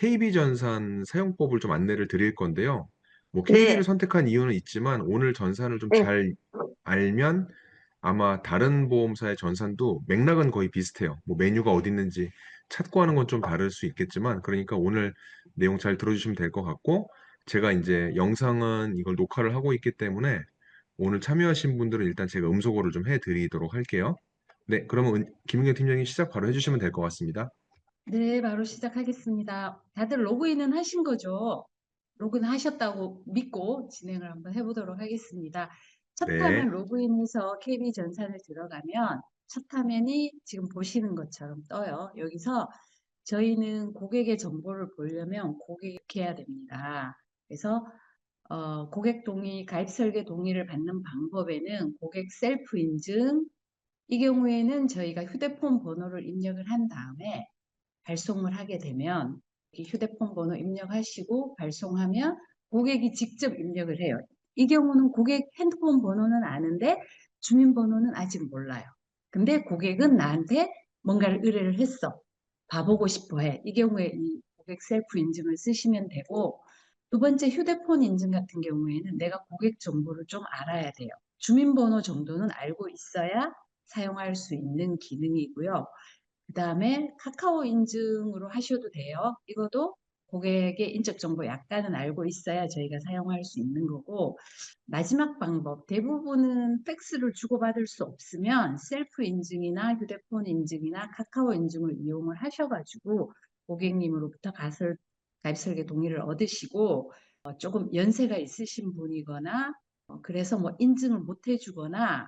KB전산 사용법을 좀 안내를 드릴 건데요. 뭐 KB를 네, 선택한 이유는 있지만 오늘 전산을 좀 네. 잘 알면 아마 다른 보험사의 전산도 맥락은 거의 비슷해요. 뭐 메뉴가 어디 있는지 찾고 하는 건 좀 다를 수 있겠지만 그러니까 오늘 내용 잘 들어주시면 될 것 같고 제가 이제 영상은 이걸 녹화를 하고 있기 때문에 오늘 참여하신 분들은 일단 제가 음소거를 좀 해드리도록 할게요. 네, 그러면 김은경 팀장님 시작 바로 해주시면 될 것 같습니다. 네, 바로 시작하겠습니다. 다들 로그인은 하신 거죠? 로그인 하셨다고 믿고 진행을 한번 해보도록 하겠습니다. 첫 화면 네. 로그인해서 KB전산을 들어가면 첫 화면이 지금 보시는 것처럼 떠요. 여기서 저희는 고객의 정보를 보려면 고객이 이렇게 해야 됩니다. 그래서 고객 동의, 가입 설계 동의를 받는 방법에는 고객 셀프 인증, 이 경우에는 저희가 휴대폰 번호를 입력을 한 다음에 발송을 하게 되면 이 휴대폰 번호 입력하시고 발송하면 고객이 직접 입력을 해요. 이 경우는 고객 핸드폰 번호는 아는데 주민번호는 아직 몰라요. 근데 고객은 나한테 뭔가를 의뢰를 했어. 봐보고 싶어 해. 이 경우에 이 고객 셀프 인증을 쓰시면 되고 두 번째 휴대폰 인증 같은 경우에는 내가 고객 정보를 좀 알아야 돼요. 주민번호 정도는 알고 있어야 사용할 수 있는 기능이고요. 그 다음에 카카오 인증으로 하셔도 돼요. 이것도 고객의 인적 정보 약간은 알고 있어야 저희가 사용할 수 있는 거고 마지막 방법 대부분은 팩스를 주고받을 수 없으면 셀프 인증이나 휴대폰 인증이나 카카오 인증을 이용을 하셔가지고 고객님으로부터 가입 설계 동의를 얻으시고 조금 연세가 있으신 분이거나 그래서 뭐 인증을 못 해주거나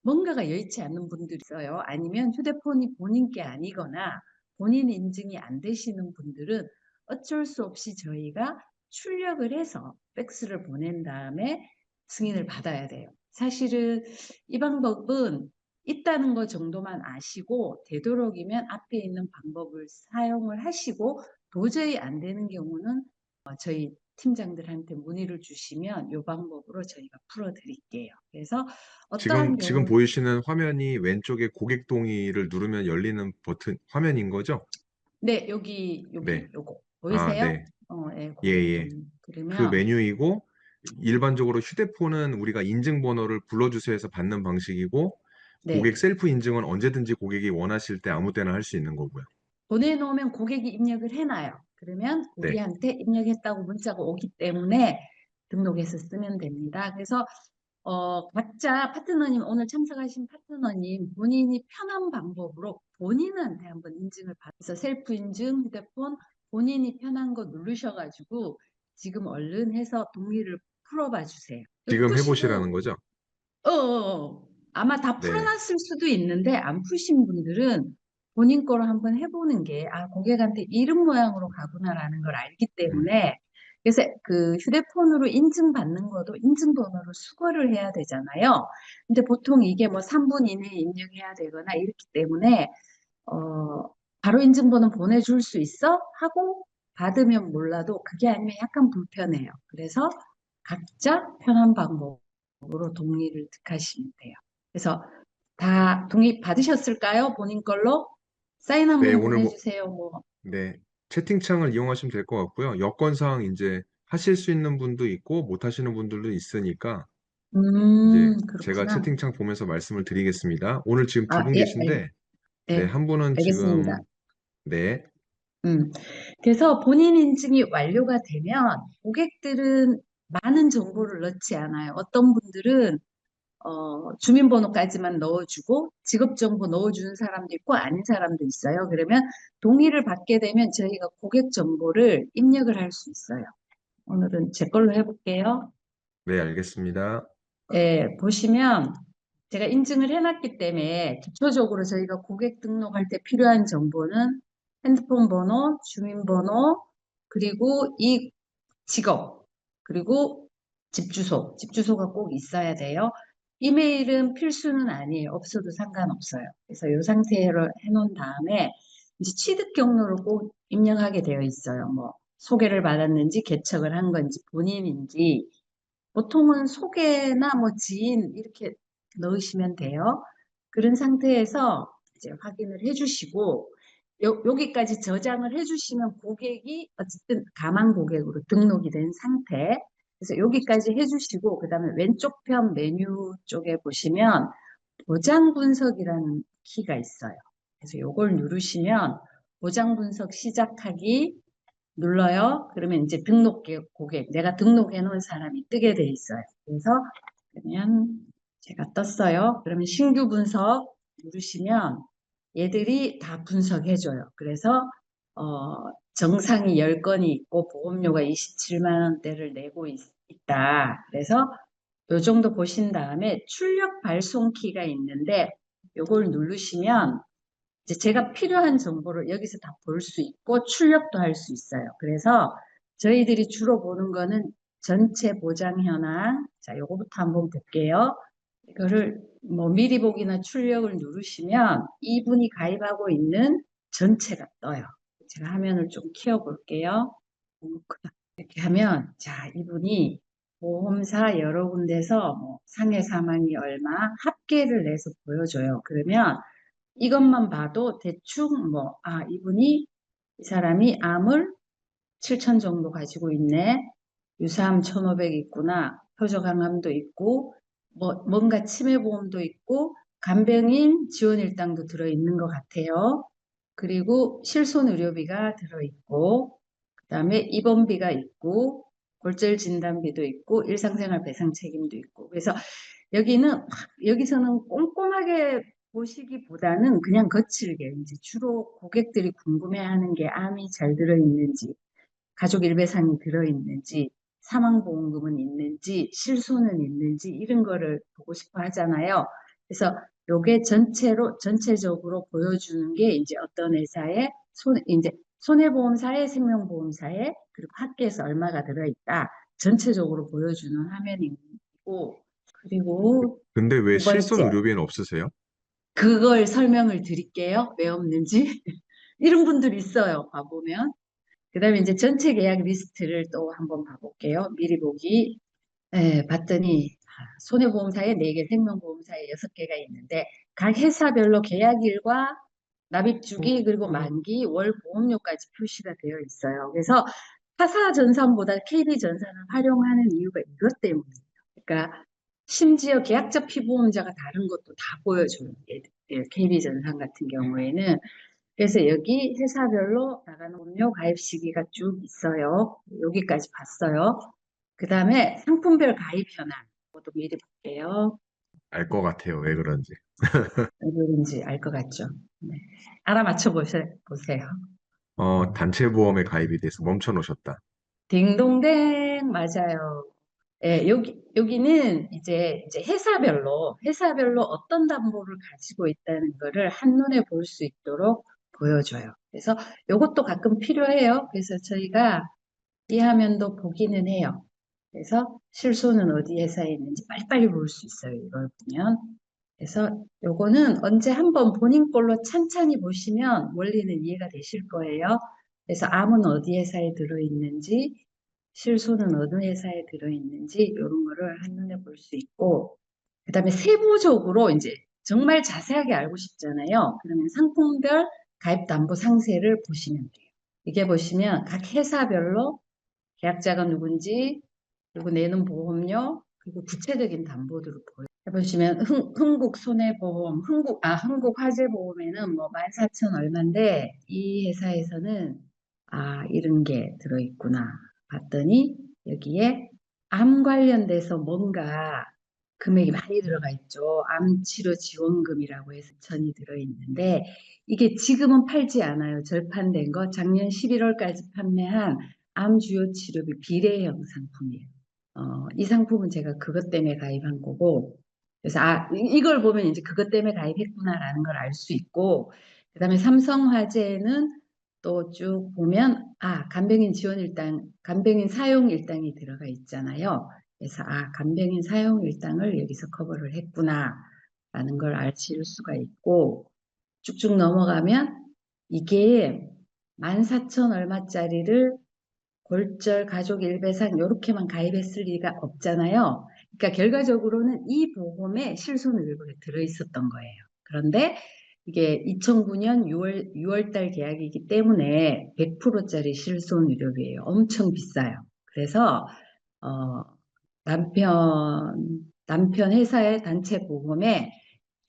뭔가가 여의치 않는 분들이 있어요. 아니면 휴대폰이 본인 게 아니거나 본인 인증이 안 되시는 분들은 어쩔 수 없이 저희가 출력을 해서 팩스를 보낸 다음에 승인을 받아야 돼요. 사실은 이 방법은 있다는 것 정도만 아시고 되도록이면 앞에 있는 방법을 사용을 하시고 도저히 안 되는 경우는 저희 팀장들한테 문의를 주시면 이 방법으로 저희가 풀어드릴게요. 그래서 어떠한 지금 경우 보이시는 화면이 왼쪽에 고객 동의를 누르면 열리는 버튼 화면인 거죠? 네, 여기 네. 요거 아, 보이세요? 네. 예, 예, 고객 예. 동의 그 그러면 메뉴이고 일반적으로 휴대폰은 우리가 인증번호를 불러주세요 해서 받는 방식이고 고객 네, 셀프 인증은 언제든지 고객이 원하실 때 아무 때나 할 수 있는 거고요. 보내놓으면 고객이 입력을 해놔요. 그러면 네. 우리한테 입력했다고 문자가 오기 때문에 등록해서 쓰면 됩니다. 그래서 각자 파트너님, 오늘 참석하신 파트너님, 본인이 편한 방법으로 본인한테 한번 인증을 받아서 셀프 인증, 휴대폰, 본인이 편한 거 누르셔가지고 지금 얼른 해서 동의를 풀어봐 주세요. 지금 푸시고, 해보시라는 거죠? 아마 다 네. 풀어놨을 수도 있는데 안 푸신 분들은 본인 거로 한번 해보는 게, 고객한테 이름 모양으로 가구나라는 걸 알기 음. 때문에 그래서 그 휴대폰으로 인증받는 것도 인증번호를 수거를 해야 되잖아요. 근데 보통 이게 뭐 3분 이내에 입력해야 되거나 이렇기 때문에 바로 인증번호 보내줄 수 있어? 하고 받으면 몰라도 그게 아니면 약간 불편해요. 그래서 각자 편한 방법으로 동의를 득하시면 돼요. 그래서 다 동의 받으셨을까요? 본인 걸로? 사인 네, 한번 오늘 뭐, 보내주세요. 뭐. 네. 채팅창을 이용하시면 될 것 같고요. 여건상 이제 하실 수 있는 분도 있고 못 하시는 분들도 있으니까 이제 제가 그렇구나. 채팅창 보면서 말씀을 드리겠습니다. 오늘 지금 두 분 예, 계신데, 네, 예, 한 분은 알겠습니다. 지금, 네, 음. 그래서 본인 인증이 완료가 되면 고객들은 많은 정보를 넣지 않아요. 어떤 분들은 주민번호까지만 넣어주고 직업정보 넣어주는 사람도 있고 아닌 사람도 있어요. 그러면 동의를 받게 되면 저희가 고객 정보를 입력을 할 수 있어요. 오늘은 제 걸로 해볼게요. 네, 알겠습니다. 예, 보시면 제가 인증을 해놨기 때문에 기초적으로 저희가 고객 등록할 때 필요한 정보는 핸드폰 번호, 주민번호, 그리고 이 직업, 그리고 집 주소, 집 주소가 꼭 있어야 돼요. 이메일은 필수는 아니에요. 없어도 상관없어요. 그래서 이 상태로 해놓은 다음에 이제 취득 경로를 꼭 입력하게 되어 있어요. 뭐 소개를 받았는지, 개척을 한 건지, 본인인지, 보통은 소개나 뭐 지인 이렇게 넣으시면 돼요. 그런 상태에서 이제 확인을 해주시고 여기까지 저장을 해주시면 고객이 어쨌든 가망 고객으로 등록이 된 상태. 그래서 여기까지 해주시고 그다음에 왼쪽 편 메뉴 쪽에 보시면 보장 분석이라는 키가 있어요. 그래서 요걸 누르시면 보장 분석 시작하기 눌러요. 그러면 이제 등록 고객, 내가 등록해 놓은 사람이 뜨게 돼 있어요. 그래서 그러면 제가 떴어요. 그러면 신규 분석 누르시면 얘들이 다 분석해줘요. 그래서 정상이 10건이 있고 보험료가 27만 원대를 내고 있다. 그래서 요 정도 보신 다음에 출력 발송키가 있는데 요걸 누르시면 이제 제가 필요한 정보를 여기서 다 볼 수 있고 출력도 할 수 있어요. 그래서 저희들이 주로 보는 거는 전체 보장 현황. 자, 요거부터 한번 볼게요. 이거를 뭐 미리 보기나 출력을 누르시면 이분이 가입하고 있는 전체가 떠요. 제가 화면을 좀 키워 볼게요. 너무 크다. 이렇게 하면 자, 이분이 보험사 여러 군데서 뭐 상해 사망이 얼마 합계를 내서 보여줘요. 그러면 이것만 봐도 대충 뭐, 아, 이분이, 이 사람이 암을 7천 정도 가지고 있네. 유사암 1,500 있구나. 표적항암도 있고, 뭐, 뭔가 치매보험도 있고, 간병인 지원일당도 들어있는 것 같아요. 그리고 실손의료비가 들어있고, 그 다음에 입원비가 있고, 골절 진단비도 있고, 일상생활 배상 책임도 있고. 그래서 여기서는 꼼꼼하게 보시기보다는 그냥 거칠게 이제 주로 고객들이 궁금해하는 게 암이 잘 들어있는지, 가족 일배상이 들어있는지, 사망보험금은 있는지, 실손은 있는지 이런 거를 보고 싶어 하잖아요. 그래서 요게 전체적으로 보여주는 게 이제 어떤 회사에 이제 손해보험사에 생명보험사에 그리고 합계해서 얼마가 들어있다. 전체적으로 보여주는 화면이고 그리고 근데 왜 두 실손 번째 의료비는 없으세요? 그걸 설명을 드릴게요. 왜 없는지. 이런 분들 있어요. 봐보면. 그 다음에 이제 전체 계약 리스트를 또 한번 봐볼게요. 미리 보기. 봤더니 손해보험사에 4개, 생명보험사에 6개가 있는데 각 회사별로 계약일과 납입주기 그리고 만기, 월 보험료까지 표시가 되어 있어요. 그래서 타사전산보다 KB전산을 활용하는 이유가 이것 때문이에요. 그러니까 심지어 계약적 피보험자가 다른 것도 다 보여줘요. KB전산 같은 경우에는. 그래서 여기 회사별로 나가는 보험료 가입 시기가 쭉 있어요. 여기까지 봤어요. 그 다음에 상품별 가입 현황. 그것도 미리 볼게요. 알 것 같아요. 왜 그런지. 왜 그런지 알 것 같죠? 네. 알아맞혀 보세요. 단체 보험에 가입이 돼서 멈춰 놓으셨다. 딩동댕 맞아요. 예, 여기는 이제 회사별로 어떤 담보를 가지고 있다는 거를 한눈에 볼 수 있도록 보여줘요. 그래서 이것도 가끔 필요해요. 그래서 저희가 이 화면도 보기는 해요. 그래서 실소는 어디 회사에 있는지 빨리빨리 볼 수 있어요. 이걸 보면. 그래서 요거는 언제 한번 본인 걸로 찬찬히 보시면 원리는 이해가 되실 거예요. 그래서 암은 어디 회사에 들어있는지, 실소는 어느 회사에 들어있는지 이런 거를 한눈에 볼 수 있고, 그 다음에 세부적으로 이제 정말 자세하게 알고 싶잖아요. 그러면 상품별 가입 담보 상세를 보시면 돼요. 이게 보시면 각 회사별로 계약자가 누군지, 그리고 내는 보험료, 그리고 구체적인 담보들을 해보시면 흥국손해보험, 흥국화재보험에는 뭐 14,000 얼마인데 이 회사에서는 이런 게 들어있구나 봤더니 여기에 암 관련돼서 뭔가 금액이 많이 들어가 있죠. 암치료 지원금이라고 해서 천이 들어있는데 이게 지금은 팔지 않아요. 절판된 거 작년 11월까지 판매한 암 주요 치료비 비례형 상품이에요. 이 상품은 제가 그것 때문에 가입한 거고 그래서 이걸 보면 이제 그것 때문에 가입했구나라는 걸 알 수 있고 그다음에 삼성화재는 또 쭉 보면 간병인 지원 일당, 간병인 사용 일당이 들어가 있잖아요. 그래서 간병인 사용 일당을 여기서 커버를 했구나라는 걸 아실 수가 있고 쭉쭉 넘어가면 이게 14,000 얼마짜리를 골절 가족 일배상 이렇게만 가입했을 리가 없잖아요. 그러니까 결과적으로는 이 보험에 실손의료비가 들어있었던 거예요. 그런데 이게 2009년 6월 달 계약이기 때문에 100%짜리 실손의료비예요. 엄청 비싸요. 그래서 어, 남편 회사의 단체 보험에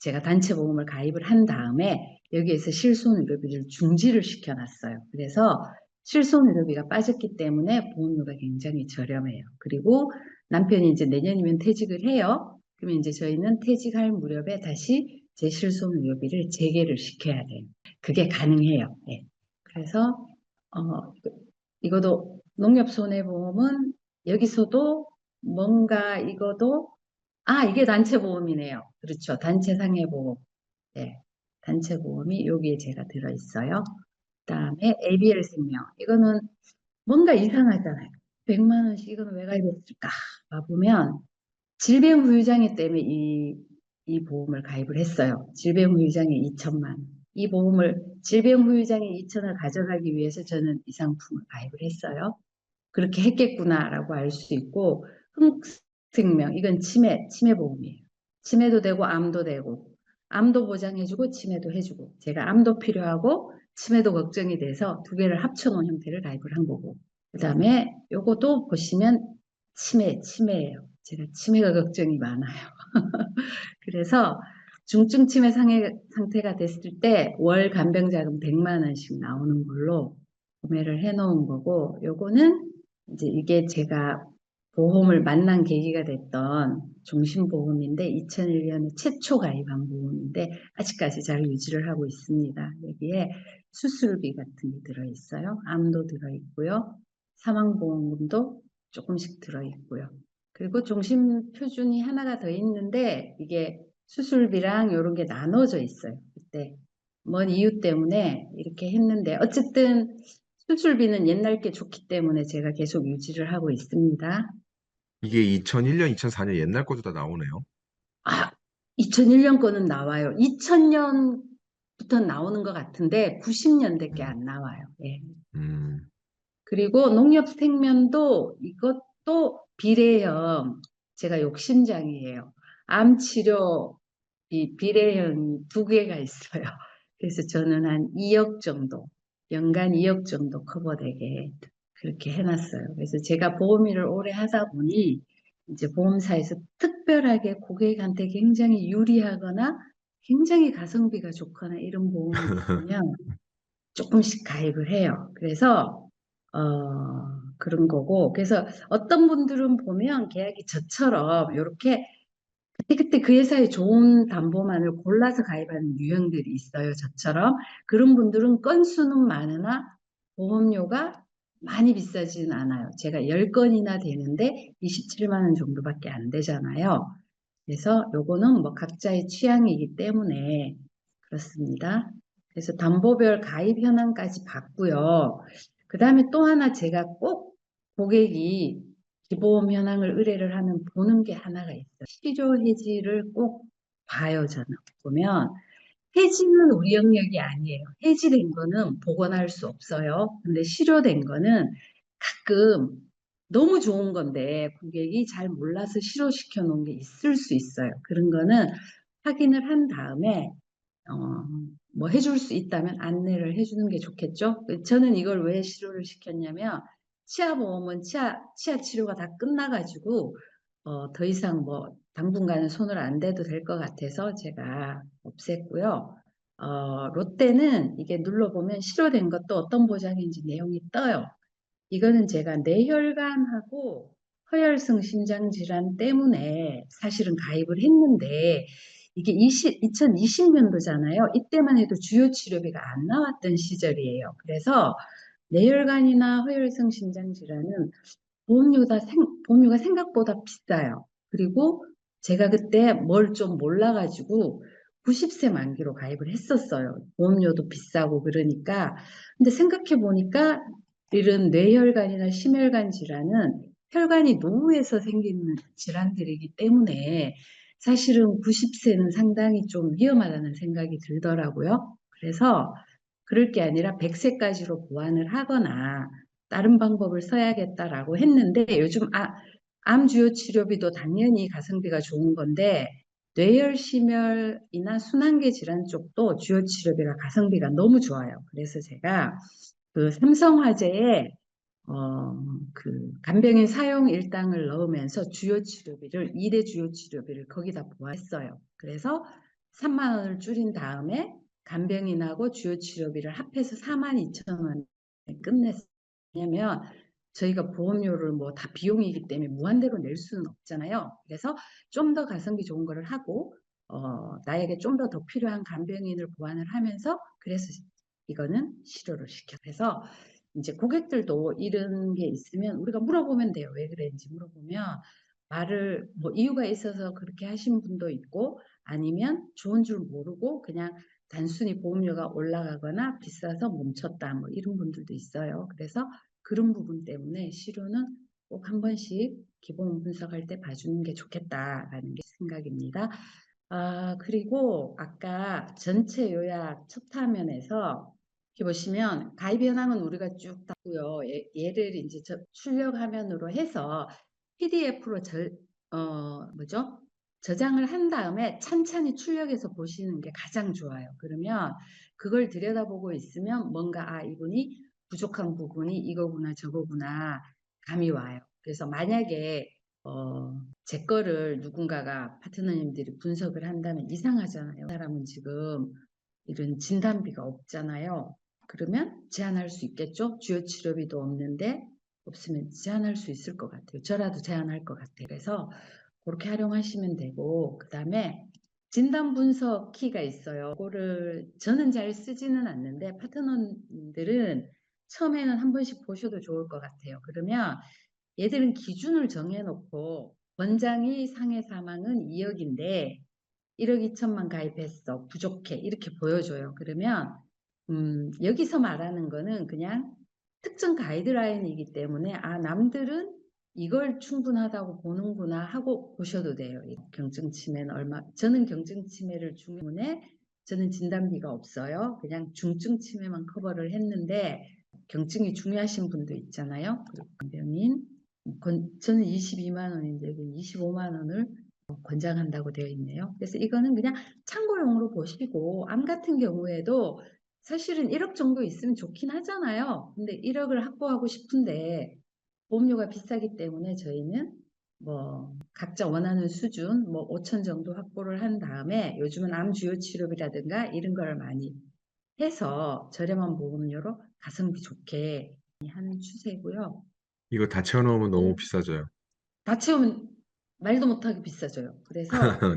제가 단체 보험을 가입을 한 다음에 여기에서 실손의료비를 중지를 시켜놨어요. 그래서 실손의료비가 빠졌기 때문에 보험료가 굉장히 저렴해요. 그리고 남편이 이제 내년이면 퇴직을 해요. 그러면 이제 저희는 퇴직할 무렵에 다시 제 실손의료비를 재개를 시켜야 돼요. 그게 가능해요. 네. 그래서 이것도 농협손해보험은 여기서도 뭔가 이것도 이게 단체보험이네요. 그렇죠. 단체상해보험. 네. 단체보험이 여기에 제가 들어있어요. 그다음에 ABL 생명. 이거는 뭔가 이상하잖아요. 100만 원씩 이거는 왜 가입했을까? 봐보면 질병후유장애 때문에 이 보험을 가입을 했어요. 질병후유장애 2천만 원. 이 보험을 질병후유장애 2천을 가져가기 위해서 저는 이 상품을 가입을 했어요. 그렇게 했겠구나라고 알 수 있고 흥생명 이건 치매 보험이에요. 치매도 되고 암도 되고 암도 보장해주고 치매도 해주고 제가 암도 필요하고 치매도 걱정이 돼서 두 개를 합쳐놓은 형태를 가입을 한 거고 그다음에 요것도 보시면 치매예요. 제가 치매가 걱정이 많아요. 그래서 중증 치매 상태가 됐을 때 월 간병자금 100만 원씩 나오는 걸로 구매를 해놓은 거고 요거는 이제 이게 제가 보험을 만난 계기가 됐던 종신보험인데 2001년에 최초 가입한 보험인데 아직까지 잘 유지를 하고 있습니다. 여기에 수술비 같은 게 들어있어요. 암도 들어있고요. 사망보험금도 조금씩 들어있고요. 그리고 종신표준이 하나가 더 있는데 이게 수술비랑 이런 게 나눠져 있어요. 그때 뭔 이유 때문에 이렇게 했는데 어쨌든 수술비는 옛날 게 좋기 때문에 제가 계속 유지를 하고 있습니다. 이게 2001년, 2004년 옛날 것도 다 나오네요. 2001년 거는 나와요. 2000년부터 나오는 것 같은데 90년대께 음, 안 나와요. 예. 음, 그리고 농협생명도 이것도 비례형 제가 욕심장이에요. 암치료 이 비례형 두 개가 있어요. 그래서 저는 한 2억 정도, 연간 2억 정도 커버되게 그렇게 해놨어요. 그래서 제가 보험 일을 오래 하다 보니 이제 보험사에서 특별하게 고객한테 굉장히 유리하거나 굉장히 가성비가 좋거나 이런 보험이 있으면 조금씩 가입을 해요. 그래서 그런 거고 그래서 어떤 분들은 보면 계약이 저처럼 이렇게 그때 그 회사의 좋은 담보만을 골라서 가입하는 유형들이 있어요. 저처럼. 그런 분들은 건수는 많으나 보험료가 많이 비싸지는 않아요. 제가 10건이나 되는데 27만 원 정도밖에 안 되잖아요. 그래서 요거는 뭐 각자의 취향이기 때문에 그렇습니다. 그래서 담보별 가입 현황까지 봤고요. 그 다음에 또 하나 제가 꼭 고객이 기보험 현황을 의뢰를 하면 보는 게 하나가 있어요. 실효 해지를 꼭 봐요, 저는. 보면 해지는 우리 영역이 아니에요. 해지된 거는 복원할 수 없어요. 근데 실효된 거는 가끔 너무 좋은 건데 고객이 잘 몰라서 실효시켜 놓은 게 있을 수 있어요. 그런 거는 확인을 한 다음에 어, 뭐 해줄 수 있다면 안내를 해주는 게 좋겠죠. 저는 이걸 왜 실효를 시켰냐면 치아보험은 치아 치료가 다 끝나가지고 더 이상 뭐 당분간은 손을 안 대도 될 것 같아서 제가 없앴고요. 롯데는 이게 눌러보면 실효된 것도 어떤 보장인지 내용이 떠요. 이거는 제가 뇌혈관하고 허혈성 심장질환 때문에 사실은 가입을 했는데 이게 2020년도잖아요. 이때만 해도 주요 치료비가 안 나왔던 시절이에요. 그래서 뇌혈관이나 허혈성 심장질환은 보험료가 생각보다 비싸요. 그리고 제가 그때 뭘 좀 몰라가지고 90세 만기로 가입을 했었어요. 보험료도 비싸고 그러니까. 근데 생각해 보니까 이런 뇌혈관이나 심혈관 질환은 혈관이 노후에서 생기는 질환들이기 때문에 사실은 90세는 상당히 좀 위험하다는 생각이 들더라고요. 그래서 그럴 게 아니라 100세까지로 보완을 하거나 다른 방법을 써야겠다라고 했는데 요즘 암 주요 치료비도 당연히 가성비가 좋은 건데 뇌열심혈이나 순환계 질환 쪽도 주요치료비가 가성비가 너무 좋아요. 그래서 제가 그 삼성화재에 그 간병인 사용 일당을 넣으면서 주요 치료비를 2대 주요 치료비를 거기다 보았어요. 그래서 3만 원을 줄인 다음에 간병인하고 주요 치료비를 합해서 42,000원에 끝냈어요. 왜냐면 저희가 보험료를 뭐 다 비용이기 때문에 무한대로 낼 수는 없잖아요. 그래서 좀 더 가성비 좋은 거를 하고 나에게 좀 더 필요한 간병인을 보완을 하면서 그래서 이거는 실효를 시켜서 이제 고객들도 이런 게 있으면 우리가 물어보면 돼요. 왜 그랬는지 물어보면 말을 뭐 이유가 있어서 그렇게 하신 분도 있고 아니면 좋은 줄 모르고 그냥 단순히 보험료가 올라가거나 비싸서 멈췄다 뭐 이런 분들도 있어요. 그래서 그런 부분 때문에 실효는 꼭 한 번씩 기본 분석할 때 봐주는 게 좋겠다라는 게 생각입니다. 그리고 아까 전체 요약 첫 화면에서 이렇게 보시면 가입 현황은 우리가 쭉 땄고요. 얘를 이제 출력 화면으로 해서 PDF로 뭐죠? 저장을 한 다음에 찬찬히 출력해서 보시는 게 가장 좋아요. 그러면 그걸 들여다보고 있으면 뭔가 이분이 부족한 부분이 이거구나 저거구나 감이 와요. 그래서 만약에 제 거를 누군가가 파트너님들이 분석을 한다면 이상하잖아요. 이 사람은 지금 이런 진단비가 없잖아요. 그러면 제한할 수 있겠죠? 주요 치료비도 없는데 없으면 제한할 수 있을 것 같아요. 저라도 제한할 것 같아요. 그래서 그렇게 활용하시면 되고 그 다음에 진단 분석 키가 있어요. 그거를 저는 잘 쓰지는 않는데 파트너들은 처음에는 한 번씩 보셔도 좋을 것 같아요. 그러면 얘들은 기준을 정해놓고 원장이 상해 사망은 2억인데 1억 2천만 가입했어. 부족해. 이렇게 보여줘요. 그러면 여기서 말하는 거는 그냥 특정 가이드라인이기 때문에 남들은 이걸 충분하다고 보는구나 하고 보셔도 돼요. 경증 치매는 저는 경증 치매를 중에 저는 진단비가 없어요. 그냥 중증 치매만 커버를 했는데 경증이 중요하신 분도 있잖아요. 그리고 간병인 저는 22만 원인데 25만 원을 권장한다고 되어 있네요. 그래서 이거는 그냥 참고용으로 보시고 암 같은 경우에도 사실은 1억 정도 있으면 좋긴 하잖아요. 근데 1억을 확보하고 싶은데 보험료가 비싸기 때문에 저희는 뭐 각자 원하는 수준 뭐 5천 정도 확보를 한 다음에 요즘은 암 주요 치료비라든가 이런 걸 많이 해서 저렴한 보험료로 가성비 좋게 하는 추세고요. 이거 다 채워넣으면 너무 또 비싸져요. 다 채우면 말도 못하게 비싸져요. 그래서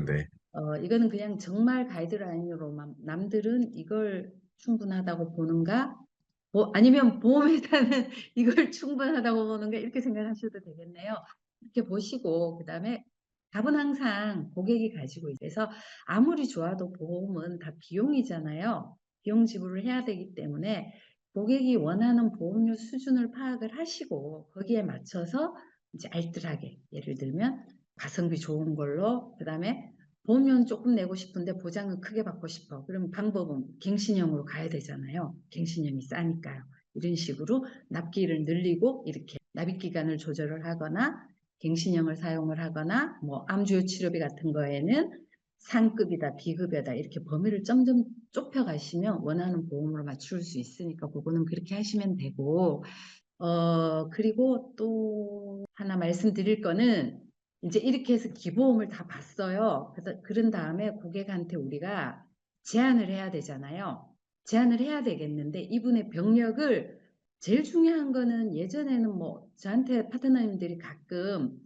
네. 이거는 그냥 정말 가이드라인으로만 남들은 이걸 충분하다고 보는가? 아니면 보험회사는 이걸 충분하다고 보는가? 이렇게 생각하셔도 되겠네요. 이렇게 보시고 그다음에 답은 항상 고객이 가지고 있어서 아무리 좋아도 보험은 다 비용이잖아요. 비용 지불을 해야 되기 때문에 고객이 원하는 보험료 수준을 파악을 하시고 거기에 맞춰서 이제 알뜰하게 예를 들면 가성비 좋은 걸로 그다음에 보험료는 조금 내고 싶은데 보장은 크게 받고 싶어. 그럼 방법은 갱신형으로 가야 되잖아요. 갱신형이 싸니까요. 이런 식으로 납기를 늘리고 이렇게 납입 기간을 조절을 하거나 갱신형을 사용을 하거나 뭐 암주요 치료비 같은 거에는 상급이다 비급여다 이렇게 범위를 점점 좁혀 가시면 원하는 보험으로 맞출 수 있으니까 그거는 그렇게 하시면 되고 그리고 또 하나 말씀드릴 거는 이제 이렇게 해서 기보험을 다 봤어요. 그래서 그런 다음에 고객한테 우리가 제안을 해야 되잖아요. 제안을 해야 되겠는데 이분의 병력을 제일 중요한 거는 예전에는 뭐 저한테 파트너님들이 가끔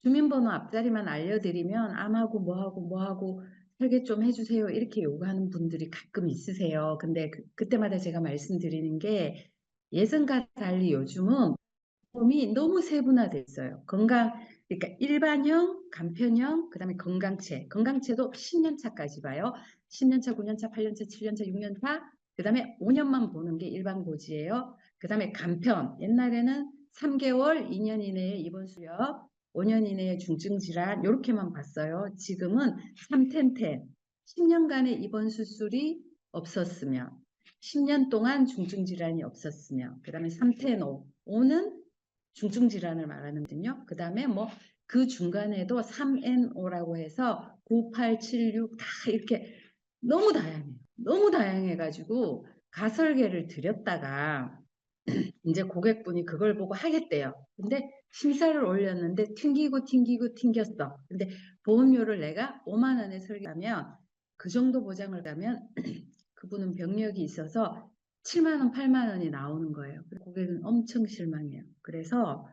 주민번호 앞자리만 알려드리면 암하고 뭐하고 설계 좀 해주세요 이렇게 요구하는 분들이 가끔 있으세요. 근데 그때마다 제가 말씀드리는 게 예전과 달리 요즘은 보험이 너무 세분화돼 있어요. 그러니까 일반형, 간편형, 그다음에 건강체도 10년 차까지 봐요. 10년 차, 9년 차, 8년 차, 7년 차, 6년 차, 그다음에 5년만 보는 게 일반 고지예요. 그다음에 간편, 옛날에는 3개월, 2년 이내에 입원 수렵, 5년 이내에 중증 질환 이렇게만 봤어요. 지금은 3텐텐, 10년간의 입원 수술이 없었으면 10년 동안 중증 질환이 없었으면 그다음에 3텐5, 5는 중증 질환을 말하는군요. 그 다음에 뭐 그 중간에도 3NO라고 해서 9, 8, 7, 6 다 이렇게 너무 다양해요. 너무 다양해가지고 가설계를 드렸다가 이제 고객분이 그걸 보고 하겠대요. 근데 심사를 올렸는데 튕기고 튕기고 튕겼어. 근데 보험료를 내가 5만 원에 설계하면 그 정도 보장을 가면 그분은 병력이 있어서 7만 원, 8만 원이 나오는 거예요. 고객은 엄청 실망해요. 그래서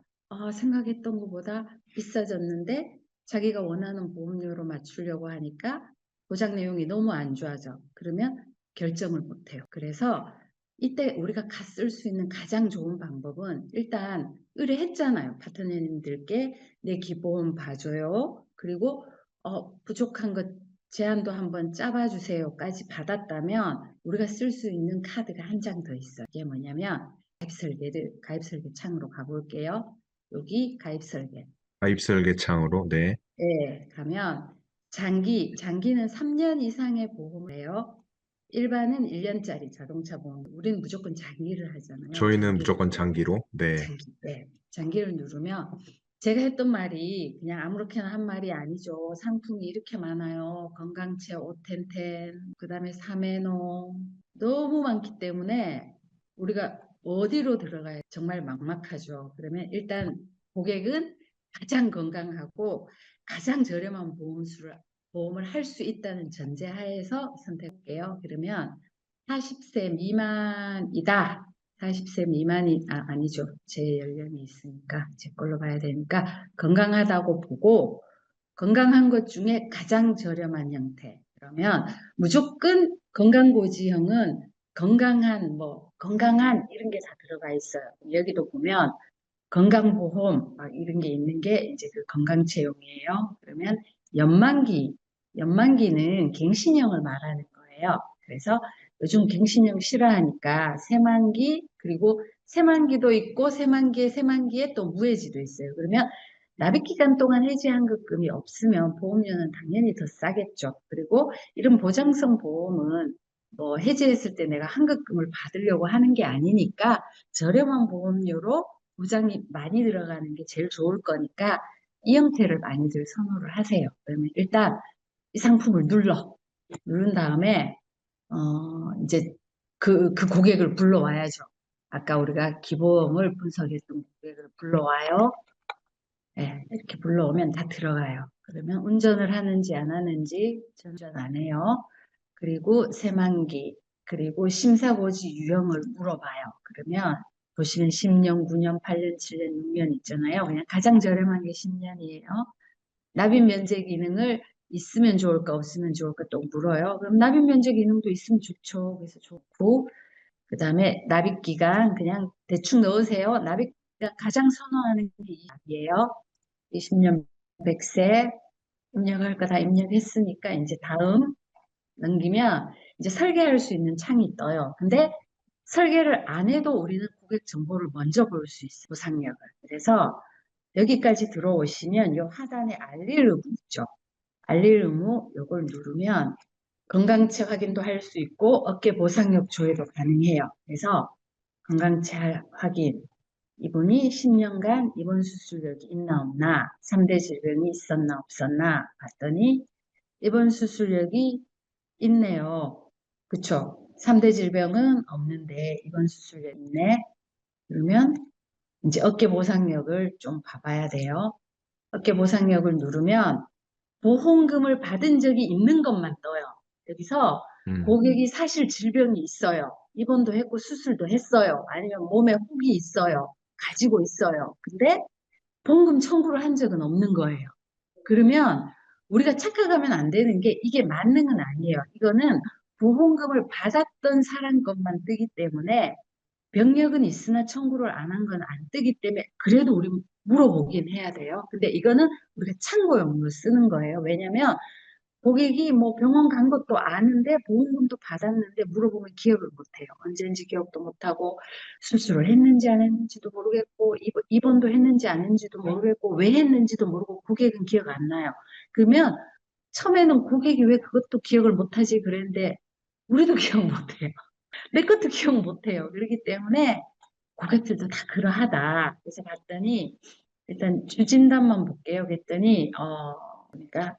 생각했던 것보다 비싸졌는데 자기가 원하는 보험료로 맞추려고 하니까 보장 내용이 너무 안 좋아져. 그러면 결정을 못해요. 그래서 이때 우리가 쓸 수 있는 가장 좋은 방법은 일단 의뢰했잖아요. 파트너님들께 내 기본 봐줘요. 그리고 부족한 것 제안도 한번 짜봐 주세요까지 받았다면 우리가 쓸 수 있는 카드가 한 장 더 있어요. 이게 뭐냐면 가입 설계 창으로 가볼게요. 여기 가입 설계. 가입 설계창으로. 네. 네, 가면 장기는 3년 이상의 보험을 해요. 일반은 1년짜리 자동차 보험. 우리는 무조건 장기를 하잖아요. 저희는 장기를 무조건 장기로. 네. 네. 장기를 누르면 제가 했던 말이 그냥 아무렇게나 한 말이 아니죠. 상품이 이렇게 많아요. 건강체 오텐텐, 그다음에 사메노 너무 많기 때문에 우리가 어디로 들어가야 정말 막막하죠. 그러면 일단 고객은 가장 건강하고 가장 저렴한 보험을 할 수 있다는 전제하에서 선택할게요. 그러면 40세 미만이다. 40세 미만이 아니죠. 제 연령이 있으니까 제 걸로 봐야 되니까 건강하다고 보고 건강한 것 중에 가장 저렴한 형태. 그러면 무조건 건강고지형은 건강한 이런 게 다 들어가 있어요. 여기도 보면 건강보험 이런 게 있는 게 이제 그 건강체용이에요. 그러면 연만기는 갱신형을 말하는 거예요. 그래서 요즘 갱신형 싫어하니까 새만기 그리고 새만기도 있고 새만기에 또 무해지도 있어요. 그러면 납입 기간 동안 해지환급금이 없으면 보험료는 당연히 더 싸겠죠. 그리고 이런 보장성 보험은 뭐 해지했을 때 내가 환급금을 받으려고 하는 게 아니니까 저렴한 보험료로 보장이 많이 들어가는 게 제일 좋을 거니까 이 형태를 많이들 선호를 하세요. 그러면 일단 이 상품을 누른 다음에 이제 그 고객을 불러와야죠. 아까 우리가 기보험을 분석했던 고객을 불러와요. 네, 이렇게 불러오면 다 들어가요. 그러면 운전을 하는지 안 하는지 운전 안 해요. 그리고 새만기, 그리고 심사고지 유형을 물어봐요. 그러면 보시면 10년, 9년, 8년, 7년, 6년 있잖아요. 그냥 가장 저렴한 게 10년이에요. 납입 면제 기능을 있으면 좋을까 없으면 좋을까 또 물어요. 그럼 납입 면제 기능도 있으면 좋죠. 그래서 좋고 그 다음에 납입 기간 그냥 대충 넣으세요. 납입 기간 가장 선호하는 게 이에요. 20년 100세 입력할 거 다 입력했으니까 이제 다음 넘기면 이제 설계할 수 있는 창이 떠요. 근데 설계를 안 해도 우리는 고객 정보를 먼저 볼 수 있어요. 보상력을. 그래서 여기까지 들어오시면 이 하단에 알릴 의무 있죠. 알릴 의무 요걸 누르면 건강체 확인도 할 수 있고 어깨 보상력 조회도 가능해요. 그래서 건강체 확인 이분이 10년간 입원 수술력이 있나 없나 3대 질병이 있었나 없었나 봤더니 입원 수술력이 있네요. 그쵸? 3대 질병은 없는데 입원 수술력 있네. 그러면 이제 어깨 보상력을 좀 봐봐야 돼요. 어깨 보상력을 누르면 보험금을 받은 적이 있는 것만 떠요. 여기서 음. 고객이 사실 질병이 있어요. 입원도 했고 수술도 했어요. 아니면 몸에 혹이 있어요. 가지고 있어요. 근데 보험금 청구를 한 적은 없는 거예요. 그러면 우리가 착각하면 안 되는 게 이게 만능은 아니에요. 이거는 보험금을 받았던 사람 것만 뜨기 때문에 병력은 있으나 청구를 안 한 건 안 뜨기 때문에 그래도 우리 물어보긴 해야 돼요. 근데 이거는 우리가 참고용으로 쓰는 거예요. 왜냐면 고객이 뭐 병원 간 것도 아는데 보험금도 받았는데 물어보면 기억을 못해요. 언제인지 기억도 못하고 수술을 했는지 안 했는지도 모르겠고 입원도 했는지 안 했는지도 모르겠고 왜 했는지도 모르고 고객은 기억 안 나요. 그러면 처음에는 고객이 왜 그것도 기억을 못하지 그랬는데 우리도 기억 못해요. 내 것도 기억 못해요. 그렇기 때문에 고객들도 다 그러하다. 그래서 봤더니 일단 주진단만 볼게요. 그랬더니 그러니까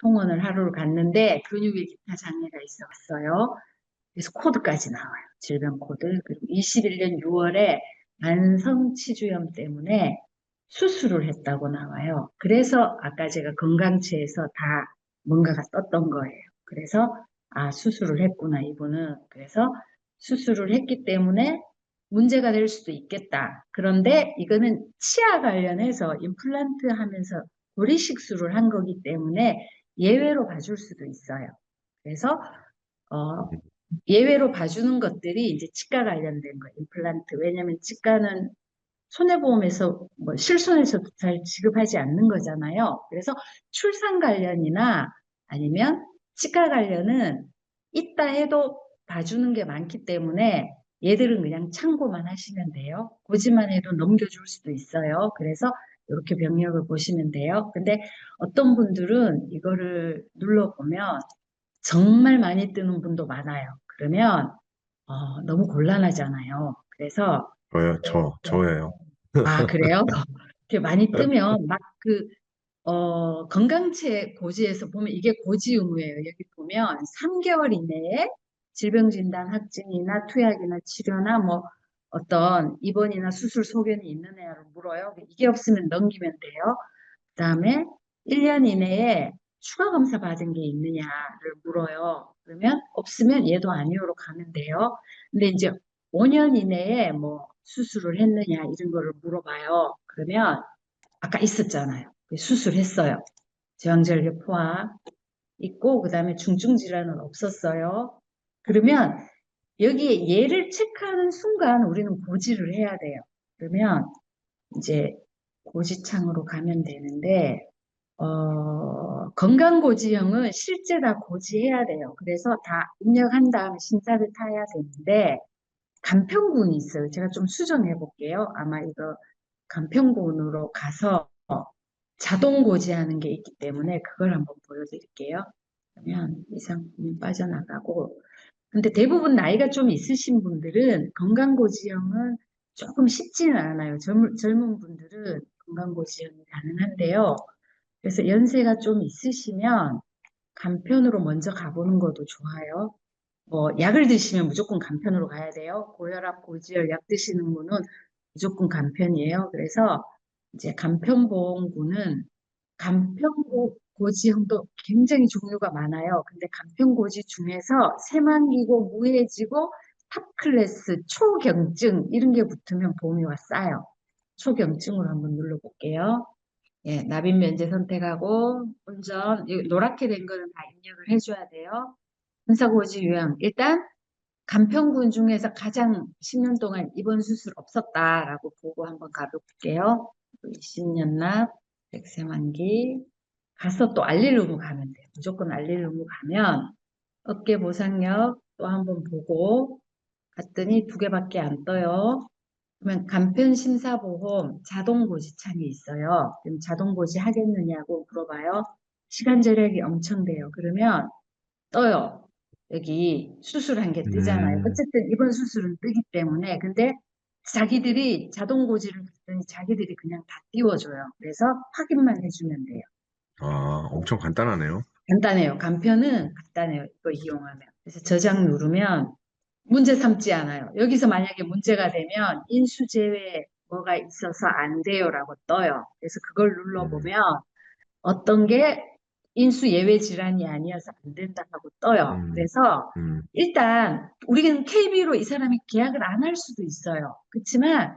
통원을 하루를 갔는데 근육의 기타 장애가 있었어요. 그래서 코드까지 나와요. 질병 코드. 그리고 21년 6월에 만성치주염 때문에 수술을 했다고 나와요. 그래서 아까 제가 건강치에서 다 뭔가가 떴던 거예요. 그래서 아, 수술을 했구나, 이분은. 그래서 수술을 했기 때문에 문제가 될 수도 있겠다. 그런데 이거는 치아 관련해서 임플란트 하면서 고리식술을 한 거기 때문에 예외로 봐줄 수도 있어요. 그래서 어, 예외로 봐주는 것들이 이제 치과 관련된 거, 임플란트. 왜냐하면 치과는 손해보험에서 뭐 실손에서도 잘 지급하지 않는 거잖아요. 그래서 출산 관련이나 아니면 치과 관련은 있다 해도 봐주는 게 많기 때문에 얘들은 그냥 참고만 하시면 돼요. 고지만 해도 넘겨줄 수도 있어요. 그래서 이렇게 병력을 보시면 돼요. 근데 어떤 분들은 이거를 눌러보면 정말 많이 뜨는 분도 많아요. 그러면 너무 곤란하잖아요. 그래서 저예요. 아, 그래요? 이렇게 많이 뜨면 막 건강체 고지에서 보면 이게 고지 의무예요. 여기 보면 3개월 이내에 질병진단 확진이나 투약이나 치료나 뭐 어떤 입원이나 수술 소견이 있느냐를 물어요. 이게 없으면 넘기면 돼요. 그다음에 1년 이내에 추가 검사 받은 게 있느냐를 물어요. 그러면 없으면 얘도 아니오로 가면 돼요. 근데 이제 5년 이내에 뭐 수술을 했느냐 이런 거를 물어봐요. 그러면 아까 있었잖아요. 수술했어요. 제왕절개 포화 있고 그다음에 중증 질환은 없었어요. 그러면 여기에 얘를 체크하는 순간 우리는 고지를 해야 돼요. 그러면 이제 고지창으로 가면 되는데 건강고지형은 실제 다 고지해야 돼요. 그래서 다 입력한 다음에 심사를 타야 되는데 간편군이 있어요. 제가 좀 수정해 볼게요. 아마 이거 간편군으로 가서 자동 고지하는 게 있기 때문에 그걸 한번 보여드릴게요. 그러면 이 상품이 빠져나가고 근데 대부분 나이가 좀 있으신 분들은 건강고지형은 조금 쉽지는 않아요. 젊은 분들은 건강고지형이 가능한데요. 그래서 연세가 좀 있으시면 간편으로 먼저 가보는 것도 좋아요. 뭐 약을 드시면 무조건 간편으로 가야 돼요. 고혈압, 고지혈 약 드시는 분은 무조건 간편이에요. 그래서 이제 간편보험군은 간편고지형도 굉장히 종류가 많아요. 근데 간편고지 중에서 새만기고 무해지고 탑클래스, 초경증 이런 게 붙으면 보험료가 싸요. 초경증으로 한번 눌러볼게요. 예, 납입 면제 선택하고 운전 노랗게 된 거는 다 입력을 해줘야 돼요. hun사고지 요양 일단 간편군 중에서 가장 10년 동안 입원 수술 없었다라고 보고 한번 가볼게요. 20년 납, 백세만기 가서 또 알릴 의무 가면 돼요. 무조건 알릴 의무 가면 어깨 보상력 또 한번 보고 갔더니 두 개밖에 안 떠요. 그러면 간편심사보험 자동고지창이 있어요. 그럼 자동고지 하겠느냐고 물어봐요. 시간 절약이 엄청 돼요. 그러면 떠요. 여기 수술한 게 뜨잖아요. 음, 어쨌든 이번 수술은 뜨기 때문에 근데 자기들이 자동고지를 봤더니 자기들이 그냥 다 띄워줘요. 그래서 확인만 해주면 돼요. 엄청 간단하네요. 간단해요. 간편은 간단해요. 이거 이용하면. 그래서 저장 누르면 문제 삼지 않아요. 여기서 만약에 문제가 되면 인수제외 뭐가 있어서 안 돼요라고 떠요. 그래서 그걸 음, 눌러보면 어떤 게 인수 예외 질환이 아니어서 안 된다고 떠요. 음, 그래서 음, 일단 우리는 KB로 이 사람이 계약을 안 할 수도 있어요. 그렇지만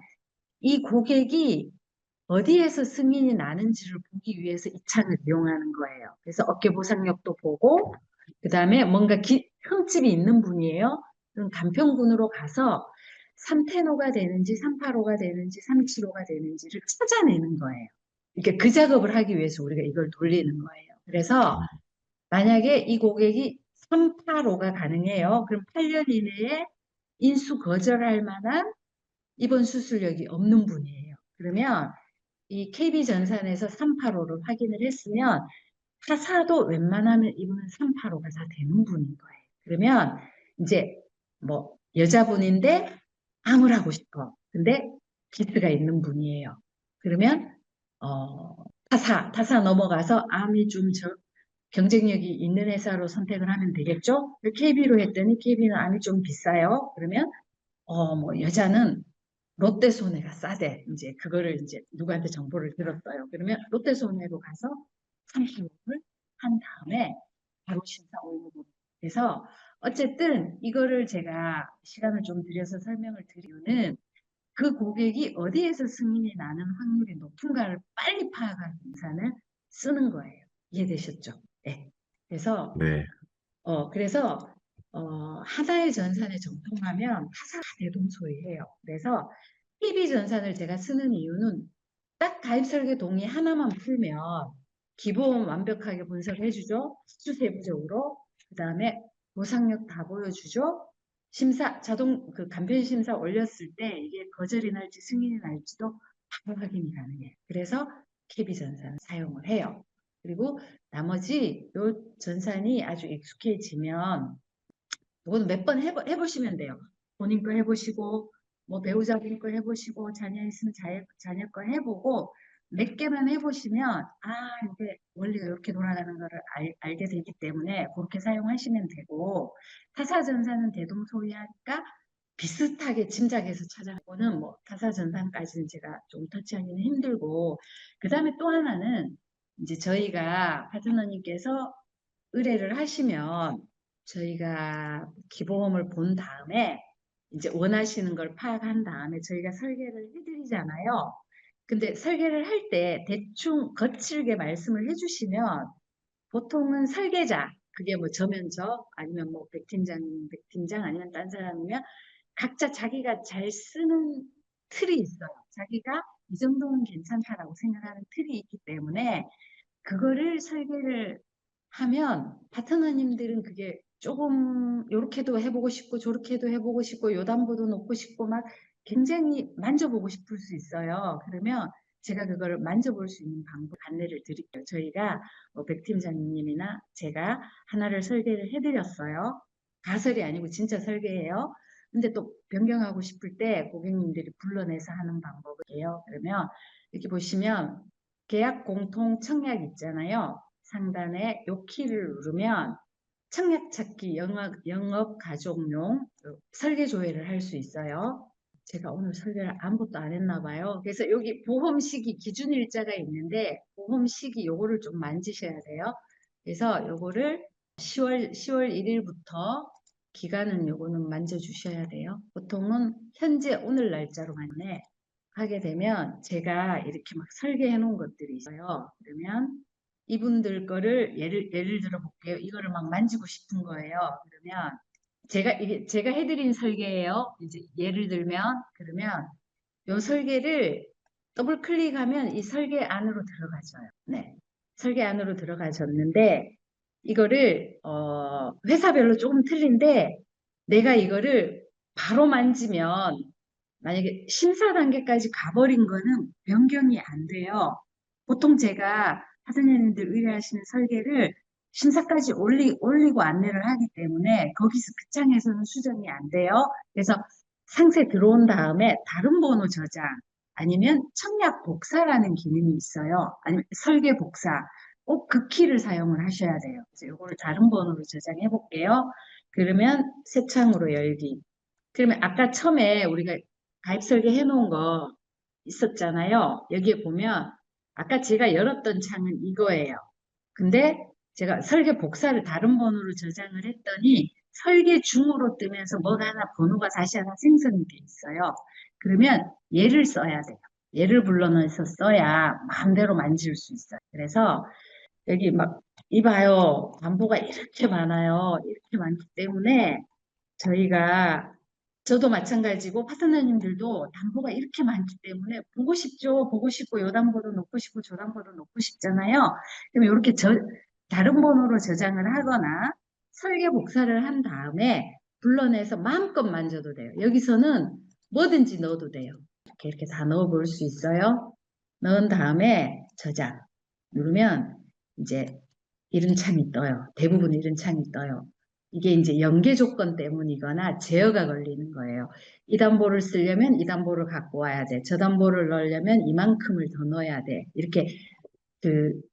이 고객이 어디에서 승인이 나는지를 보기 위해서 이 창을 이용하는 거예요. 그래서 어깨 보상력도 보고 그다음에 뭔가 흠집이 있는 분이에요. 그럼 간편군으로 가서 3테노가 되는지 385가 되는지 375가 되는지를 찾아내는 거예요. 그러니까 그 작업을 하기 위해서 우리가 이걸 돌리는 거예요. 그래서 음. 만약에 이 고객이 385가 가능해요. 그럼 8년 이내에 인수 거절할 만한 입원 수술력이 없는 분이에요. 그러면 이 KB전산에서 385를 확인을 했으면 타사도 웬만하면 이분은 385가 다 되는 분인 거예요. 그러면 이제 뭐 여자분인데 암을 하고 싶어. 근데 기스가 있는 분이에요. 그러면 타사 넘어가서 암이 좀 경쟁력이 있는 회사로 선택을 하면 되겠죠? KB로 했더니 KB는 암이 좀 비싸요. 그러면 뭐 여자는 롯데손해가 싸대. 이제 그거를 이제 누구한테 정보를 들었어요. 그러면 롯데손해로 가서 3개월을 한 다음에 바로 심사 올리고. 그래서 어쨌든 이거를 제가 시간을 좀 들여서 설명을 드리는 그 고객이 어디에서 승인이 나는 확률이 높은가를 빨리 파악하는 계산을 쓰는 거예요. 이해되셨죠? 네. 그래서 네. 그래서 하나의 전산에 정통하면 타사가 대동소이해요. 그래서 PB 전산을 제가 쓰는 이유는 딱 가입 설계 동의 하나만 풀면 기본 완벽하게 분석해 주죠. 수세부적으로. 그다음에 보상력 다 보여주죠. 심사 자동 그 간편 심사 올렸을 때 이게 거절이 날지 승인이 날지도 바로 확인이 가능해요. 그래서 KB 전산을 사용을 해요. 그리고 나머지 요 전산이 아주 익숙해지면 이거는 몇 번 해보시면 돼요. 본인 거 해보시고 뭐 배우자분 거 해보시고 자녀 있으면 자녀 거 해보고 몇 개만 해보시면 이게 원리가 이렇게 돌아가는 거를 알게 되기 때문에 그렇게 사용하시면 되고 타사전산은 대동소이하니까 비슷하게 짐작해서 찾아보는 뭐 타사전산까지는 제가 좀 터치하기는 힘들고 그 다음에 또 하나는 이제 저희가 파트너님께서 의뢰를 하시면 저희가 기보험을 본 다음에 이제 원하시는 걸 파악한 다음에 저희가 설계를 해드리잖아요. 근데 설계를 할 때 대충 거칠게 말씀을 해주시면 보통은 설계자, 그게 뭐 저면 저, 아니면 뭐 백팀장 아니면 딴 사람이면 각자 자기가 잘 쓰는 틀이 있어요. 자기가 이 정도는 괜찮다라고 생각하는 틀이 있기 때문에 그거를 설계를 하면 파트너님들은 그게 조금 요렇게도 해보고 싶고 저렇게도 해보고 싶고 요담보도 놓고 싶고 막 굉장히 만져보고 싶을 수 있어요. 그러면 제가 그거를 만져볼 수 있는 방법 안내를 드릴게요. 저희가 백 팀장님이나 제가 하나를 설계를 해드렸어요. 가설이 아니고 진짜 설계예요. 근데 또 변경하고 싶을 때 고객님들이 불러내서 하는 방법이에요. 그러면 이렇게 보시면 계약 공통 청약 있잖아요. 상단에 요 키를 누르면 청약 찾기 영업 가족용 설계 조회를 할 수 있어요. 제가 오늘 설계를 아무것도 안 했나 봐요. 그래서 여기 보험 시기 기준 일자가 있는데 보험 시기 요거를 좀 만지셔야 돼요. 그래서 요거를 10월 1일부터 기간은 요거는 만져주셔야 돼요. 보통은 현재 오늘 날짜로만 하게 되면 제가 이렇게 막 설계해 놓은 것들이 있어요. 그러면 이분들 거를 예를 들어 볼게요. 이거를 막 만지고 싶은 거예요. 그러면 제가 해드린 설계예요. 이제 예를 들면 그러면 요 설계를 더블 클릭하면 이 설계 안으로 들어가져요. 네. 설계 안으로 들어가졌는데 이거를 회사별로 조금 틀린데 내가 이거를 바로 만지면 만약에 심사 단계까지 가버린 거는 변경이 안 돼요. 보통 제가 사장님들 의뢰하시는 설계를 심사까지 올리고 안내를 하기 때문에 거기서 그 창에서는 수정이 안 돼요. 그래서 상세 들어온 다음에 다른 번호 저장 아니면 청약 복사라는 기능이 있어요. 아니면 설계 복사. 꼭 그 키를 사용을 하셔야 돼요. 그래서 이거를 다른 번호로 저장해 볼게요. 그러면 새 창으로 열기. 그러면 아까 처음에 우리가 가입 설계 해놓은 거 있었잖아요. 여기에 보면 아까 제가 열었던 창은 이거예요. 근데 제가 설계 복사를 다른 번호로 저장을 했더니 설계 중으로 뜨면서 뭐가 하나 번호가 다시 하나 생성이 돼 있어요. 그러면 얘를 써야 돼요. 얘를 불러넣어서 써야 마음대로 만질 수 있어요. 그래서 여기 막 이봐요. 담보가 이렇게 많아요. 이렇게 많기 때문에 저희가 저도 마찬가지고 파트너님들도 담보가 이렇게 많기 때문에 보고 싶죠. 보고 싶고 요 담보도 놓고 싶고 저 담보도 놓고 싶잖아요. 그럼 이렇게 다른 번호로 저장을 하거나 설계 복사를 한 다음에 불러내서 마음껏 만져도 돼요. 여기서는 뭐든지 넣어도 돼요. 이렇게 다 넣어 볼 수 있어요. 넣은 다음에 저장 누르면 이제 이런 창이 떠요. 대부분 이런 창이 떠요. 이게 이제 연계 조건 때문이거나 제어가 걸리는 거예요. 이 담보를 쓰려면 이 담보를 갖고 와야 돼. 저 담보를 넣으려면 이만큼을 더 넣어야 돼. 이렇게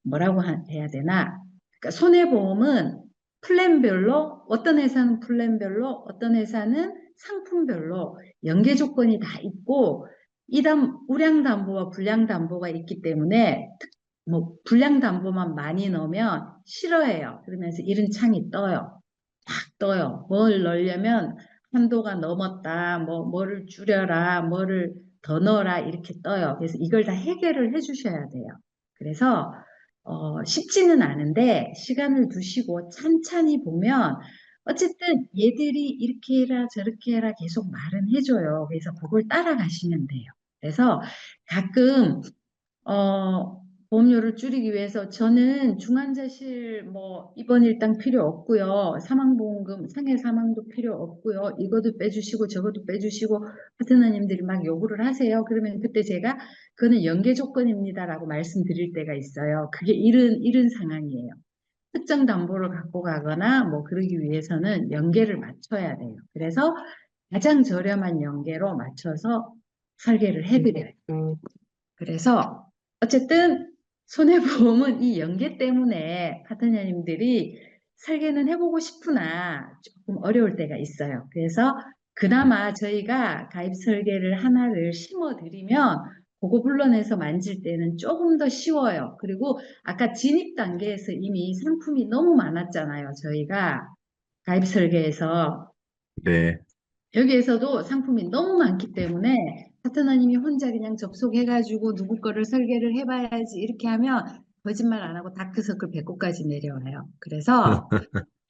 뭐라고 해야 되나? 그러니까 손해보험은 플랜별로 어떤 회사는 플랜별로 어떤 회사는 상품별로 연계 조건이 다 있고 우량 담보와 불량 담보가 있기 때문에 뭐 불량 담보만 많이 넣으면 싫어해요. 그러면서 이런 창이 떠요. 딱 떠요. 뭘 넣으려면 한도가 넘었다. 뭐를 줄여라. 뭐를 더 넣어라. 이렇게 떠요. 그래서 이걸 다 해결을 해 주셔야 돼요. 그래서 쉽지는 않은데 시간을 두시고 찬찬히 보면 어쨌든 얘들이 이렇게 해라 저렇게 해라 계속 말은 해줘요. 그래서 그걸 따라가시면 돼요. 그래서 가끔 보험료를 줄이기 위해서 저는 중환자실 뭐 입원 일당 필요 없고요. 사망보험금 상해 사망도 필요 없고요. 이것도 빼주시고 저것도 빼주시고 파트너님들이 막 요구를 하세요. 그러면 그때 제가 그거는 연계 조건입니다라고 말씀드릴 때가 있어요. 그게 이런 상황이에요. 특정 담보를 갖고 가거나 뭐 그러기 위해서는 연계를 맞춰야 돼요. 그래서 가장 저렴한 연계로 맞춰서 설계를 해드려요. 그래서 어쨌든 손해보험은 이 연계 때문에 파트너님들이 설계는 해보고 싶으나 조금 어려울 때가 있어요. 그래서 그나마 저희가 가입 설계를 하나를 심어드리면 그거 불러내서 만질 때는 조금 더 쉬워요. 그리고 아까 진입 단계에서 이미 상품이 너무 많았잖아요. 저희가 가입 설계에서 네. 여기에서도 상품이 너무 많기 때문에 파트너님이 혼자 그냥 접속해가지고 누구 거를 설계를 해봐야지 이렇게 하면 거짓말 안 하고 다크서클 배꼽까지 내려와요. 그래서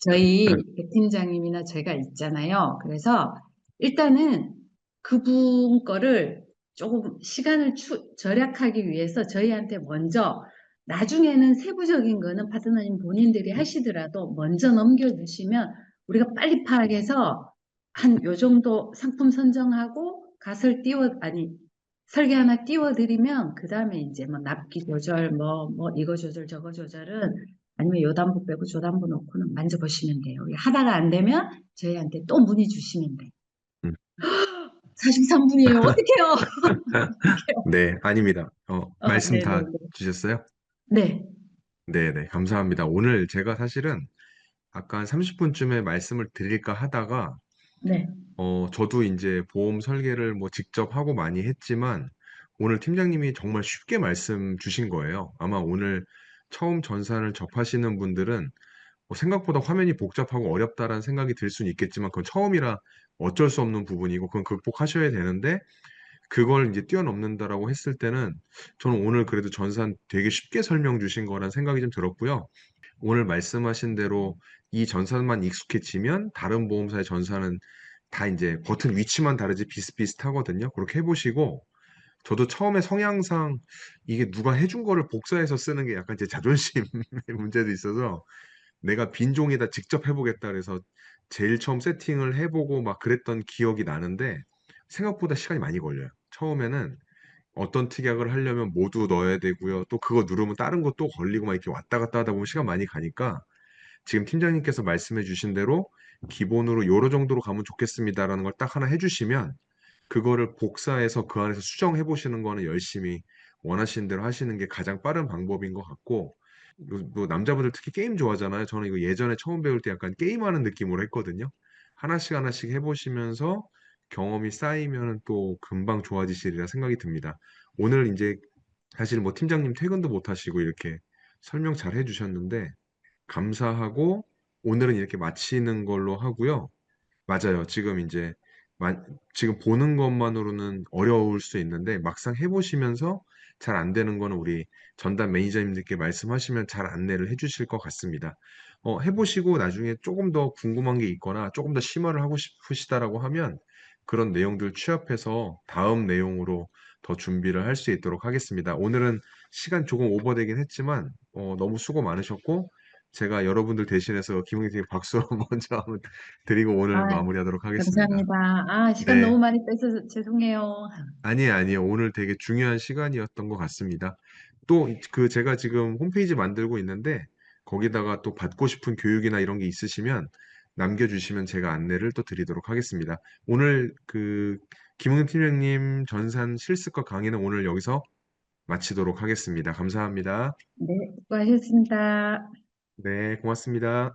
저희 백 팀장님이나 제가 있잖아요. 그래서 일단은 그분 거를 조금 시간을 절약하기 위해서 저희한테 먼저 나중에는 세부적인 거는 파트너님 본인들이 하시더라도 먼저 넘겨주시면 우리가 빨리 파악해서 한 요 정도 상품 선정하고 가설 아니 설계 하나 띄워드리면 그 다음에 이제 뭐 납기 조절 뭐 이거 조절 저거 조절은 아니면 요 담보 빼고 저 담보 놓고는 만져보시면 돼요. 하다가 안 되면 저희한테 또 문의 주시면 돼요. 음. 43분이에요. 어떡해요? 네, 아닙니다. 말씀 다 네네네. 주셨어요? 네, 네네, 감사합니다. 오늘 제가 사실은 아까 한 30분쯤에 말씀을 드릴까 하다가, 네, 저도 이제 보험 설계를 뭐 직접 하고 많이 했지만, 오늘 팀장님이 정말 쉽게 말씀 주신 거예요. 아마 오늘 처음 전산을 접하시는 분들은 생각보다 화면이 복잡하고 어렵다라는 생각이 들 수는 있겠지만, 그건 처음이라 어쩔 수 없는 부분이고, 그건 극복하셔야 되는데, 그걸 이제 뛰어넘는다라고 했을 때는 저는 오늘 그래도 전산 되게 쉽게 설명 주신 거란 생각이 좀 들었고요. 오늘 말씀하신 대로 이 전산만 익숙해지면 다른 보험사의 전산은 다 이제 버튼 위치만 다르지 비슷비슷하거든요. 그렇게 해보시고 저도 처음에 성향상 이게 누가 해준 거를 복사해서 쓰는 게 약간 제 자존심의 문제도 있어서 내가 빈 종이다 직접 해보겠다 그래서 제일 처음 세팅을 해보고 막 그랬던 기억이 나는데 생각보다 시간이 많이 걸려요. 처음에는 어떤 특약을 하려면 모두 넣어야 되고요. 또 그거 누르면 다른 것도 걸리고 막 이렇게 왔다 갔다 하다 보면 시간 많이 가니까 지금 팀장님께서 말씀해 주신 대로 기본으로 요러 정도로 가면 좋겠습니다라는 걸 딱 하나 해주시면 그거를 복사해서 그 안에서 수정해 보시는 거는 열심히 원하시는 대로 하시는 게 가장 빠른 방법인 것 같고 뭐 남자분들 특히 게임 좋아하잖아요. 저는 이거 예전에 처음 배울 때 약간 게임하는 느낌으로 했거든요. 하나씩 하나씩 해보시면서 경험이 쌓이면 또 금방 좋아지시리라 생각이 듭니다. 오늘 이제 사실 뭐 팀장님 퇴근도 못 하시고 이렇게 설명 잘 해주셨는데 감사하고 오늘은 이렇게 마치는 걸로 하고요. 맞아요. 지금 이제 지금 보는 것만으로는 어려울 수 있는데 막상 해보시면서 잘 안 되는 거는 우리 전담 매니저님들께 말씀하시면 잘 안내를 해주실 것 같습니다. 해보시고 나중에 조금 더 궁금한 게 있거나 조금 더 심화를 하고 싶으시다라고 하면 그런 내용들 취합해서 다음 내용으로 더 준비를 할 수 있도록 하겠습니다. 오늘은 시간 조금 오버되긴 했지만 너무 수고 많으셨고 제가 여러분들 대신해서 김은희님 박수 먼저 한번 드리고 오늘 아, 마무리하도록 하겠습니다. 감사합니다. 아, 시간 네. 너무 많이 뺏어서 죄송해요. 아니에요, 아니에요. 오늘 되게 중요한 시간이었던 것 같습니다. 또 그 제가 지금 홈페이지 만들고 있는데 거기다가 또 받고 싶은 교육이나 이런 게 있으시면 남겨주시면 제가 안내를 또 드리도록 하겠습니다. 오늘 그 김웅 팀장님 전산 실습과 강의는 오늘 여기서 마치도록 하겠습니다. 감사합니다. 네, 수고하셨습니다. 네, 고맙습니다.